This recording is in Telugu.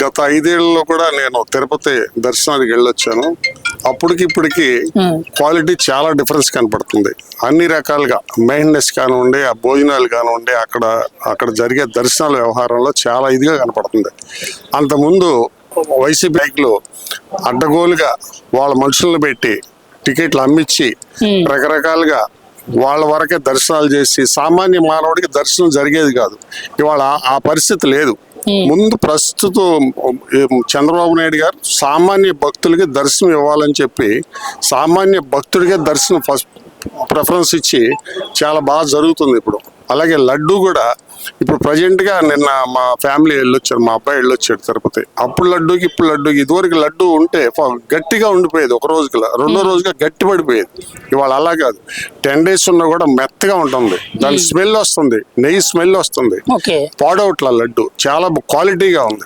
గత 5 ఏళ్లలో కూడా నేను తిరుపతి దర్శనానికి వెళ్ళొచ్చాను. అప్పటికి ఇప్పటికి క్వాలిటీ చాలా డిఫరెన్స్ కనపడుతుంది. అన్ని రకాలుగా మెయింటెనెన్స్ కానివ్వండి, ఆ భోజనాలు కానివ్వండి, అక్కడ జరిగే దర్శనాల వ్యవహారంలో చాలా ఇదిగా కనపడుతుంది. అంతకుముందు వైసీపీ నాయకులు అడ్డగోలుగా వాళ్ళ మనుషులను పెట్టి టికెట్లు అమ్మిచ్చి రకరకాలుగా వాళ్ళ వరకే దర్శనాలు చేసి సామాన్య మానవుడికి దర్శనం జరిగేది కాదు. ఇవాళ ఆ పరిస్థితి లేదు. ముందు ప్రస్తుతం చంద్రబాబు నాయుడు గారు సామాన్య భక్తులకి దర్శనం ఇవ్వాలని చెప్పి సామాన్య భక్తుడికే దర్శనం ఫస్ట్ ప్రిఫరెన్స్ ఇచ్చి చాలా బాగా జరుగుతుంది ఇప్పుడు. అలాగే లడ్డు కూడా ఇప్పుడు ప్రజెంట్గా నిన్న మా ఫ్యామిలీ వెళ్ళొచ్చారు, మా అబ్బాయి వెళ్ళొచ్చాడు తిరుపతి. అప్పుడు లడ్డూకి ఇప్పుడు లడ్డూకి, ఇదివరకు లడ్డు ఉంటే గట్టిగా ఉండిపోయేది, ఒక రోజుకి రెండో రోజుగా గట్టి పడిపోయేది. ఇవాళ అలా కాదు, 10 days ఉన్నా కూడా మెత్తగా ఉంటుంది. దాని స్మెల్ వస్తుంది, నెయ్యి స్మెల్ వస్తుంది, పాడవట్ల లడ్డు చాలా క్వాలిటీగా ఉంది.